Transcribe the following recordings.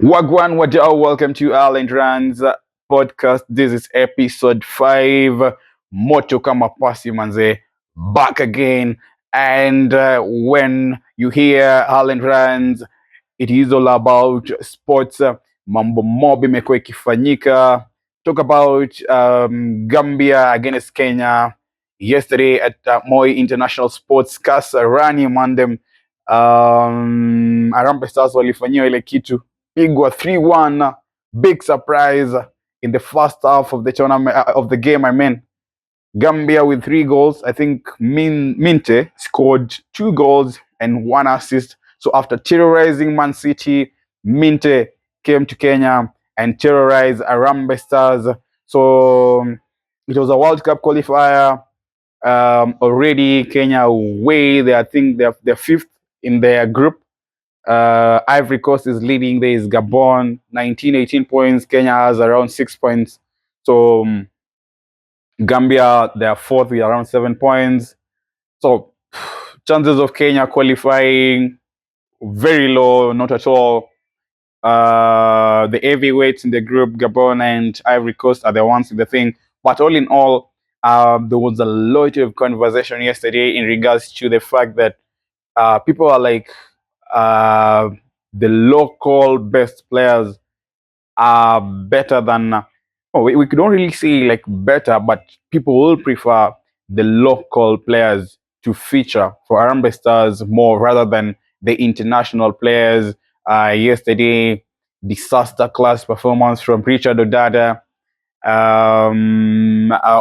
Wagwan Wajao, welcome to Allan Rants podcast. This is episode 5. Moto kama pasi manze, back again. And when you hear Allan Rants, it is all about sports. Mambo mob imekuwa ikifanyika. Talk about Gambia against Kenya yesterday at Moi International Sports Kasarani Mandem. Harambee Stars walifanyiwa ile kitu pigwa 3-1, big surprise in the first half of the tournament of the game. I mean, Gambia with 3 goals. I think Minte scored 2 goals and 1 assist. So after terrorizing Man City, Minte came to Kenya and terrorized Harambee Stars. So it was a World Cup qualifier. Already Kenya way. I think they're 5th in their group. Ivory Coast is leading. There is Gabon, 18 points. Kenya has around 6 points. So Gambia, they are 4th with around 7 points. So chances of Kenya qualifying very low, not at all. The heavyweights in the group, Gabon and Ivory Coast, are the ones in the thing. But all in all, there was a lot of conversation yesterday in regards to the fact that people are like, the local best players are better than. We don't really say like better, but people will prefer the local players to feature for Harambee Stars more rather than the international players. Yesterday, disaster class performance from Richard Odada.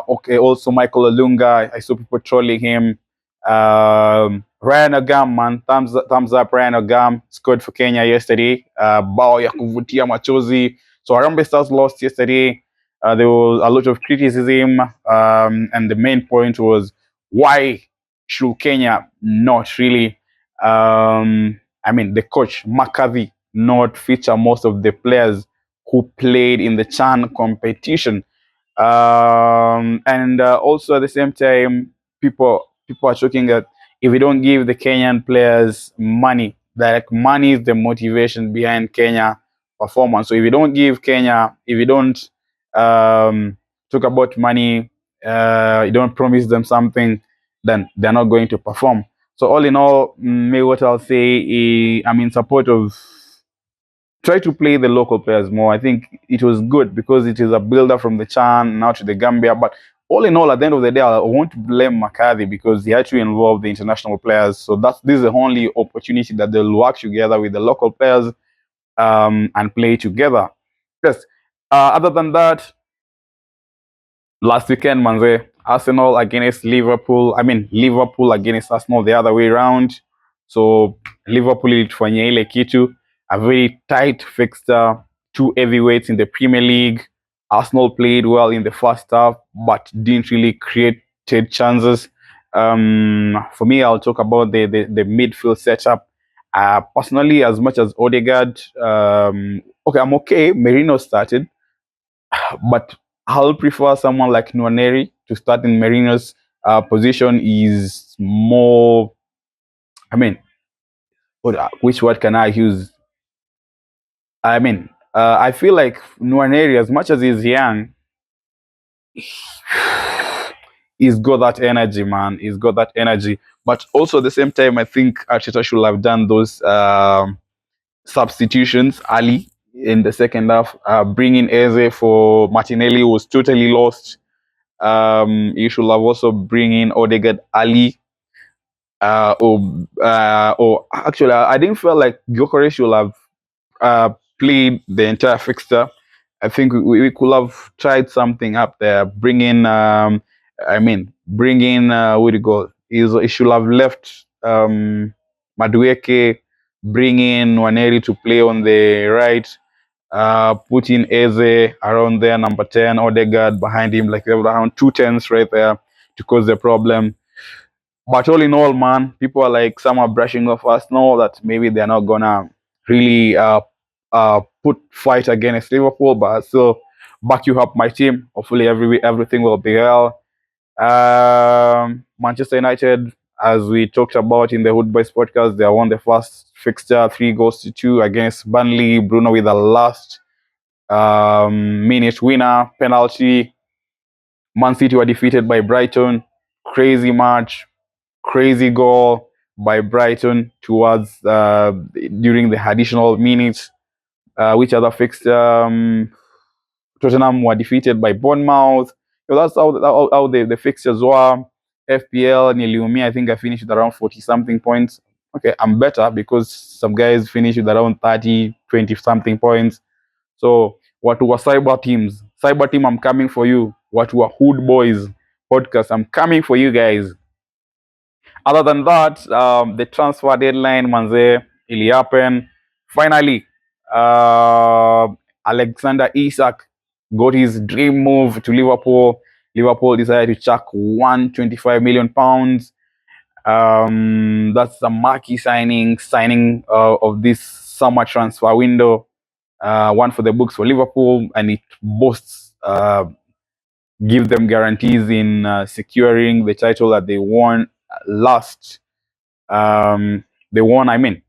Okay, also Michael Olunga. I saw people trolling him. Ryan Ogam, man, thumbs up. Ryan Ogam scored for Kenya yesterday. Bao ya kuvutia machozi. So Harambee Stars lost yesterday. There was a lot of criticism, and the main point was, why should Kenya not really, the coach McCarthy not feature most of the players who played in the CHAN competition? And also at the same time, people are talking that if we don't give the Kenyan players money, that money is the motivation behind Kenya performance. So if you don't give Kenya, if you don't talk about money, you don't promise them something, then they're not going to perform. So all in all, maybe what I'll say is, I'm in support of try to play the local players more. I think it was good because it is a builder from the CHAN now to the Gambia. But all in all, at the end of the day, I won't blame McCarthy because he had to involve the international players. So this is the only opportunity that they'll work together with the local players and play together. Yes. Other than that, last weekend, manze, Arsenal against Liverpool. Liverpool against Arsenal the other way around. So Liverpool ilitufanyia ile kitu, a very tight fixture, 2 heavyweights in the Premier League. Arsenal played well in the first half, but didn't really create chances. For me, I'll talk about the midfield setup. Personally, as much as Odegaard, I'm okay. Merino started, but I'll prefer someone like Nwaneri to start in Merino's position. Is more, which word can I use? I feel like Nwaneri, as much as he's young, he's got that energy, man. He's got that energy. But also at the same time, I think Arteta should have done those substitutions early in the second half. Bringing Eze for Martinelli was totally lost. You should have also bring in Odegaard early. Or actually, I didn't feel like Gyökeres should have played the entire fixture. I think we could have tried something up there. Bring in, what do you call? He should have left Madueke, bring in Nwaneri to play on the right. Put in Eze around there, number 10, Odegaard behind him, like they were around 2 10s right there to cause the problem. But all in all, man, people are like, some are brushing off Arsenal that maybe they're not gonna really put fight against Liverpool, but still back you up, my team. Hopefully everything will be well. Manchester United, as we talked about in the Hood Boys podcast, they won the first fixture, 3-2 against Burnley. Bruno with the last minute winner penalty. Man City were defeated by Brighton. Crazy match, crazy goal by Brighton towards during the additional minutes. Which other fixture? Tottenham were defeated by Bournemouth. So that's how the fixtures were. FPL, Niliumi, I think I finished with around 40 something points. Okay, I'm better because some guys finished with around 30, 20 something points. So, what were cyber teams? Cyber team, I'm coming for you. What were Hood Boys podcast? I'm coming for you guys. Other than that, the transfer deadline, manze, it happened. Finally, Alexander Isak got his dream move to Liverpool. Liverpool decided to chuck £125 million. That's a marquee signing of this summer transfer window. One for the books for Liverpool, and it boasts give them guarantees in securing the title that they won last. They won,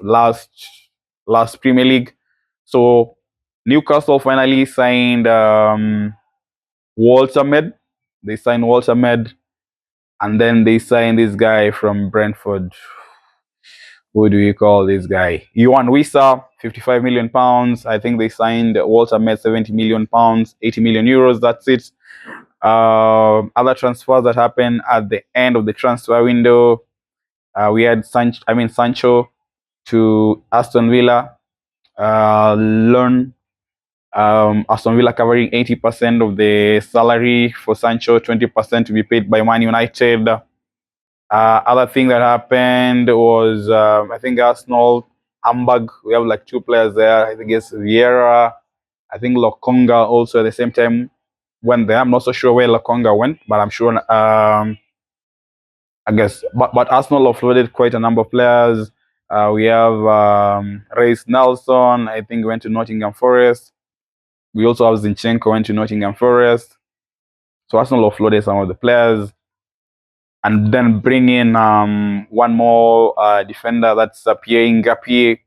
last Premier League. So Newcastle finally signed Walter Med. They signed Walter Med, and then they signed this guy from Brentford. Who do you call this guy? Yohan Wissa, £55 million. I think they signed Walter Med, £70 million, 80 million euros. That's it. Other transfers that happened at the end of the transfer window. We had Sancho to Aston Villa. Loan. Aston Villa covering 80% of the salary for Sancho, 20% to be paid by Man United. Other thing that happened was I think Arsenal, Hamburg. We have like two players there. I think it's Vieira. I think Lokonga also at the same time went there. I'm not so sure where Lokonga went, but I'm sure. I guess, but Arsenal offloaded quite a number of players. We have Reis Nelson. I think went to Nottingham Forest. We also have Zinchenko went to Nottingham Forest. So Arsenal offloaded some of the players, and then bring in one more defender, that's Pierre Ngapié,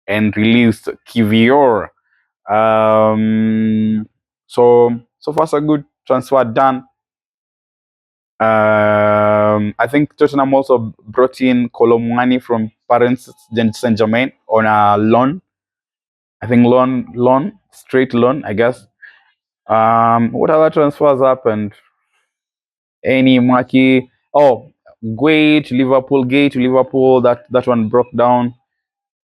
and released Kivior. So far so good. Transfer done. I think Tottenham also brought in Colomwani from Paris Saint-Germain on a loan. I think straight loan, I guess. What other transfers happened? Any marquee? Oh, Gay to Liverpool. That one broke down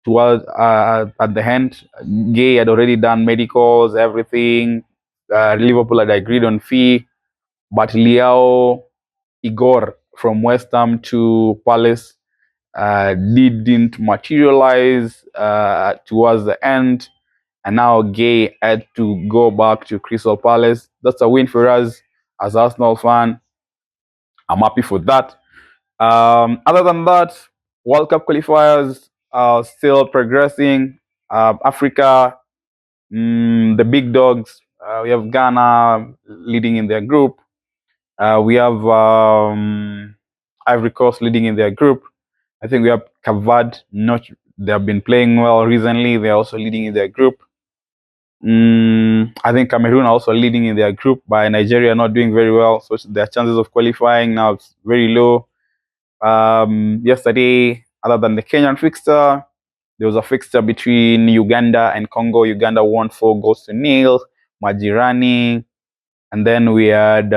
towards at the end. Gay had already done medicals, everything. Liverpool had agreed on fee, but Liao Igor from West Ham to Palace didn't materialize towards the end, and now Gay had to go back to Crystal Palace. That's a win for us as Arsenal fan. I'm happy for that. Other than that, World Cup qualifiers are still progressing. Africa, the big dogs. We have Ghana leading in their group. We have Ivory Coast leading in their group. I think we have Cape Verde. They have been playing well recently. They're also leading in their group. I think Cameroon are also leading in their group, but Nigeria not doing very well. So their chances of qualifying now it's very low. Yesterday, other than the Kenyan fixture, there was a fixture between Uganda and Congo. Uganda won 4-0. Majirani, and then we had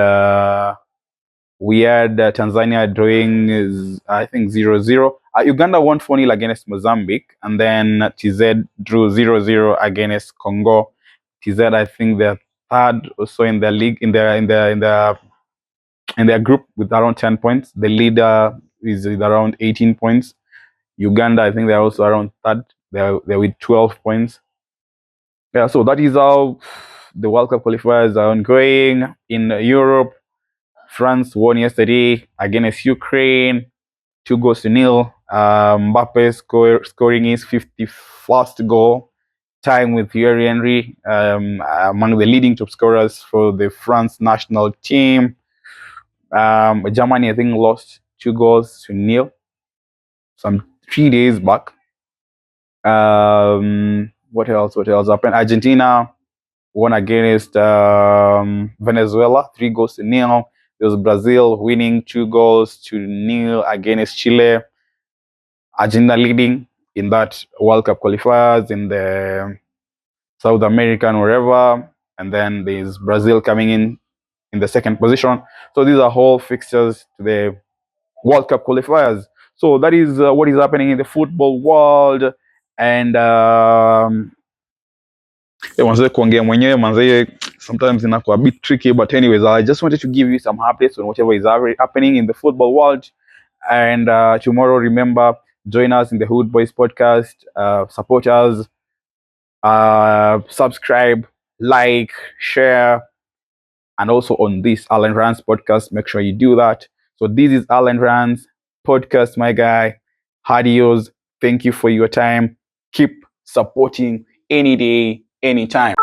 Tanzania drawing, I think 0-0. Uganda won 4-0 against Mozambique, and then TZ drew 0-0 against Congo. TZ, I think they're third also in their league, in their group with around 10 points. The leader is with around 18 points. Uganda, I think they're also around third. They're with 12 points. Yeah, so that is how the World Cup qualifiers are ongoing in Europe. France won yesterday against Ukraine, 2-0. Mbappe scoring his 51st goal, tying with Thierry Henry, among the leading top scorers for the France national team. Germany, I think, lost 2-0 some 3 days back. What else? What else happened? Argentina won against Venezuela, 3 goals to nil. There was Brazil winning 2 goals to nil against Chile. Argentina leading in that World Cup qualifiers in the South American wherever, and then there's Brazil coming in the second position. So these are all fixtures to the World Cup qualifiers. So that is what is happening in the football world, and manze kuongea mwenyewe manze sometimes inakuwa a bit tricky, but anyways, I just wanted to give you some updates on whatever is happening in the football world. And tomorrow, remember, join us in the Hood Boys podcast. Support us, subscribe, like, share, and also on this Allan Rants podcast. Make sure you do that. So this is Allan Rants podcast, my guy. Adios. Thank you for your time. Keep supporting any day, anytime.